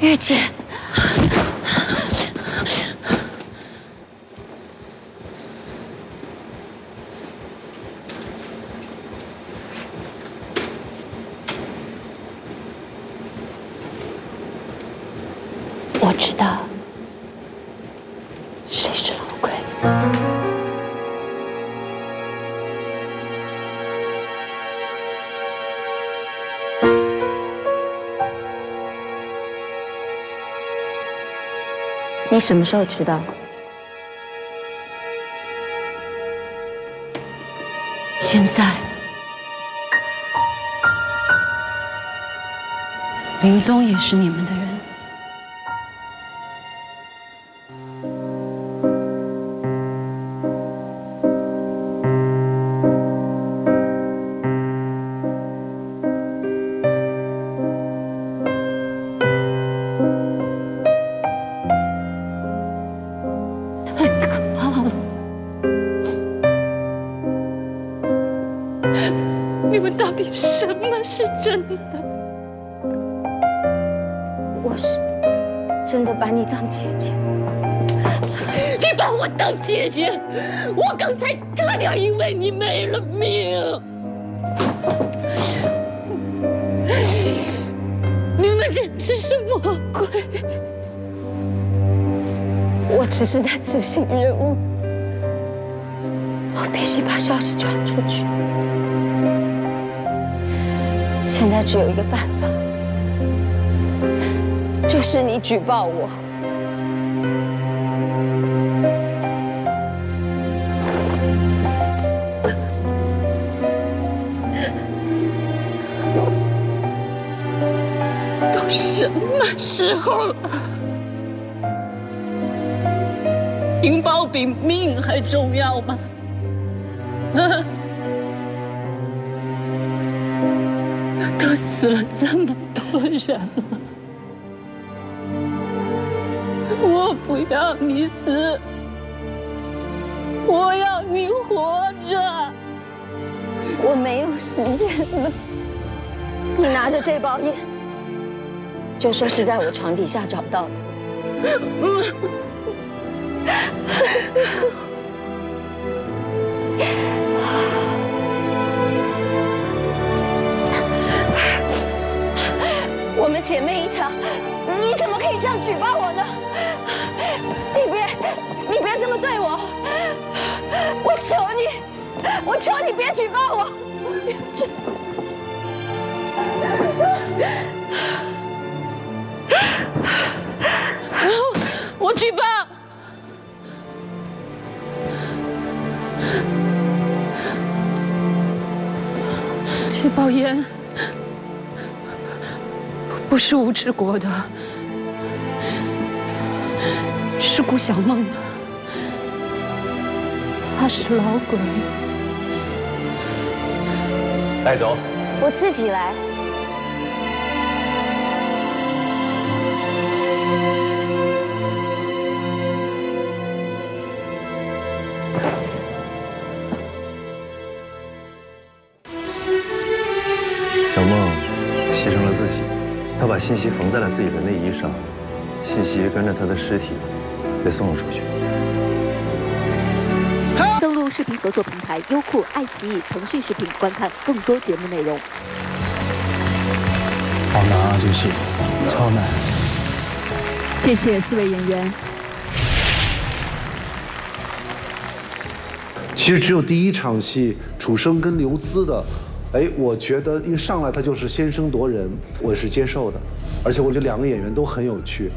玉姐，我知道谁是老鬼。你什么时候知道？现在。林宗也是你们的人。你们到底什么是真的？我是真的把你当姐姐。你把我当姐姐，我刚才差点因为你没了命。你们这是什么鬼？我只是在执行任务，我必须把消息传出去。现在只有一个办法，就是你举报我。都什么时候了？情报比命还重要吗？啊！都死了这么多人了，我不要你死，我要你活着。我没有时间了。你拿着这包烟，就说是在我床底下找到的。我们姐妹一场，你怎么可以这样举报我呢？你别这么对我！我求你，我求你别举报我！我举报。这包烟不是吴志国的，是顾小梦的。他是老鬼。带走。我自己来。小梦牺牲了自己，她把信息缝在了自己的内衣上，信息跟着她的尸体被送了出去。登录视频合作平台优酷、爱奇艺、腾讯视频，观看更多节目内容。好难啊，这个戏，超难。谢谢4位演员。其实只有第一场戏，楚生跟刘孜的。我觉得一上来他就是先声夺人，我是接受的，而且我觉得两个演员都很有趣。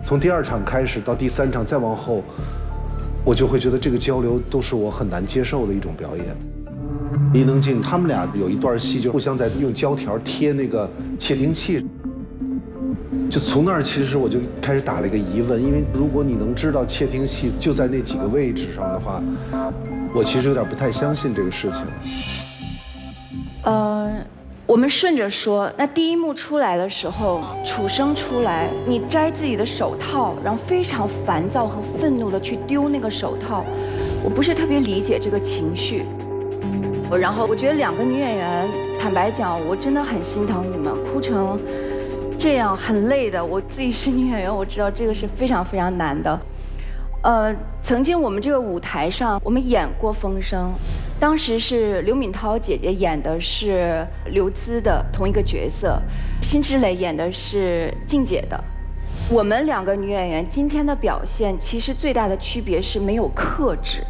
从第2场开始到第3场再往后，我就会觉得这个交流都是我很难接受的一种表演。伊能静他们俩有一段戏就互相在用胶条贴那个窃听器，就从那儿其实我就开始打了一个疑问，因为如果你能知道窃听器就在那几个位置上的话，我其实有点不太相信这个事情。我们顺着说，那第一幕出来的时候，楚生出来，你摘自己的手套，然后非常烦躁和愤怒的去丢那个手套，我不是特别理解这个情绪。然后我觉得2个女演员，坦白讲，我真的很心疼你们，哭成这样很累的。我自己是女演员，我知道这个是非常非常难的。曾经我们这个舞台上，我们演过《风声》，当时是刘敏涛姐姐演的是刘孜的同一个角色，辛芷蕾演的是静姐的。我们2个女演员今天的表现，其实最大的区别是没有克制。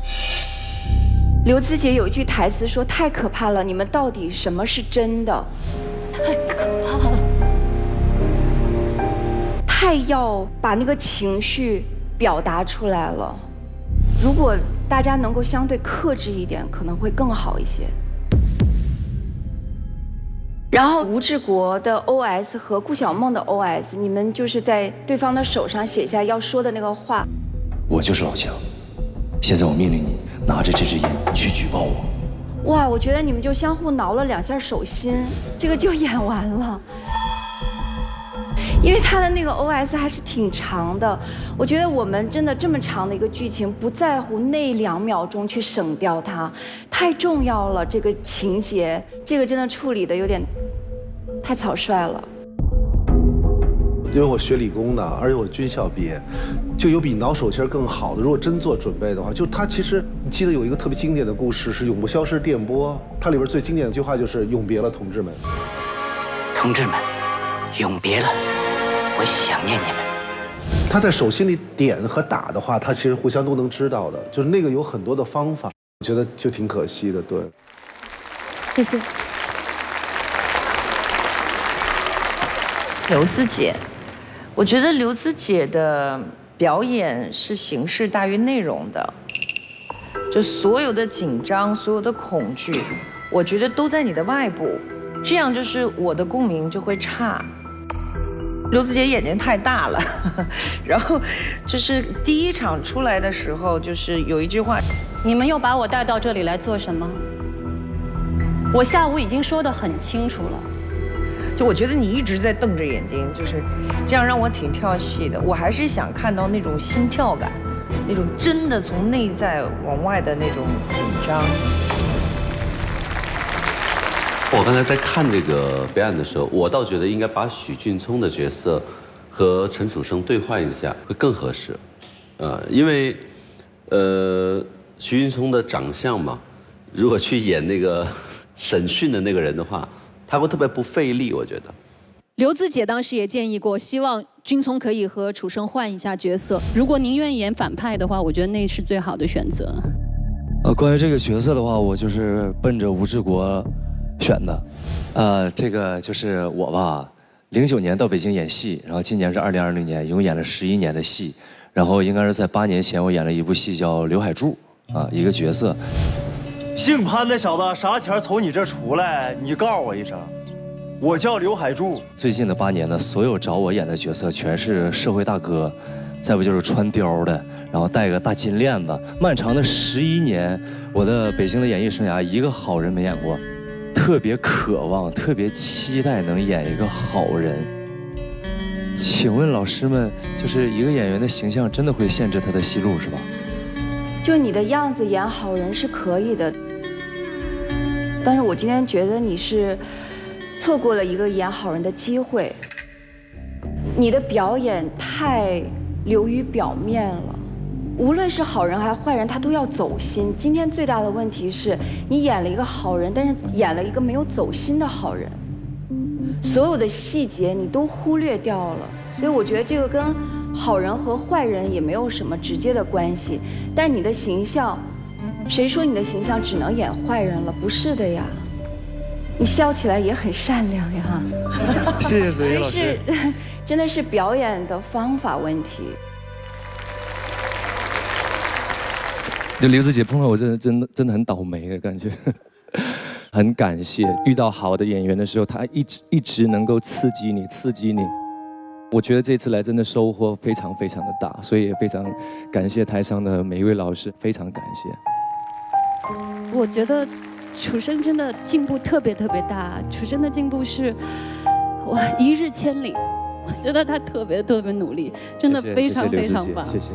刘孜姐有一句台词说：“太可怕了，你们到底什么是真的？太可怕了，太要把那个情绪表达出来了。如果大家能够相对克制一点，可能会更好一些。”然后吴志国的 OS 和顾晓梦的 OS， 你们就是在对方的手上写下要说的那个话。我就是老强，现在我命令你拿着这支烟去举报我。哇，我觉得你们就相互挠了2下手心，这个就演完了。因为他的那个 OS 还是挺长的，我觉得我们真的这么长的一个剧情，不在乎那2秒钟去省掉它，太重要了。这个情节，这个真的处理的有点太草率了。因为我学理工的，而且我军校毕业，就有比挠手心更好的。如果真做准备的话，就他其实你记得有一个特别经典的故事是《永不消失电波》，它里边最经典的一句话就是“永别了，同志们”。同志们，永别了。我想念你们。他在手心里点和打的话，他其实互相都能知道的，就是那个有很多的方法，我觉得就挺可惜的。对，谢谢。刘孜姐，我觉得刘孜姐的表演是形式大于内容的，就所有的紧张、所有的恐惧，我觉得都在你的外部，这样就是我的共鸣就会差。刘孜姐眼睛太大了，然后就是第1场出来的时候，就是有一句话：你们又把我带到这里来做什么？我下午已经说得很清楚了。就我觉得你一直在瞪着眼睛，就是这样让我挺跳戏的。我还是想看到那种心跳感，那种真的从内在往外的那种紧张。我刚才在看这个表演的时候，我倒觉得应该把许俊聪的角色和陈楚生兑换一下，会更合适。因为许俊聪的长相嘛，如果去演那个审讯的那个人的话，他会特别不费力，我觉得。刘孜姐当时也建议过，希望君聪可以和楚生换一下角色。如果您愿意演反派的话，我觉得那是最好的选择。关于这个角色的话，我就是奔着吴志国选的。这个就是我吧，09年到北京演戏，然后今年是2020年，一共演了11年的戏。然后应该是在8年前，我演了一部戏叫《刘海柱》一个角色。姓潘的小子啥前从你这出来，你告诉我一声。我叫刘海柱。最近的8年呢，所有找我演的角色全是社会大哥，再不就是穿貂的，然后戴个大金链子。漫长的11年，我的北京的演艺生涯，一个好人没演过。特别渴望，特别期待能演一个好人。请问老师们，就是一个演员的形象真的会限制他的戏路是吧？就你的样子演好人是可以的，但是我今天觉得你是错过了一个演好人的机会。你的表演太流于表面了，无论是好人还是坏人，他都要走心。今天最大的问题是你演了一个好人，但是演了一个没有走心的好人，所有的细节你都忽略掉了。所以我觉得这个跟好人和坏人也没有什么直接的关系。但你的形象，谁说你的形象只能演坏人了？不是的呀，你笑起来也很善良呀。谢谢子怡老师。所以是真的是表演的方法问题。就刘孜姐碰到我，真的很倒霉的感觉，很感谢遇到好的演员的时候，他一直能够刺激你。我觉得这次来真的收获非常非常的大，所以也非常感谢台上的每一位老师，非常感谢。我觉得楚生真的进步特别大，楚生的进步是哇1日千里，我觉得他特别努力，真的非常棒。谢谢。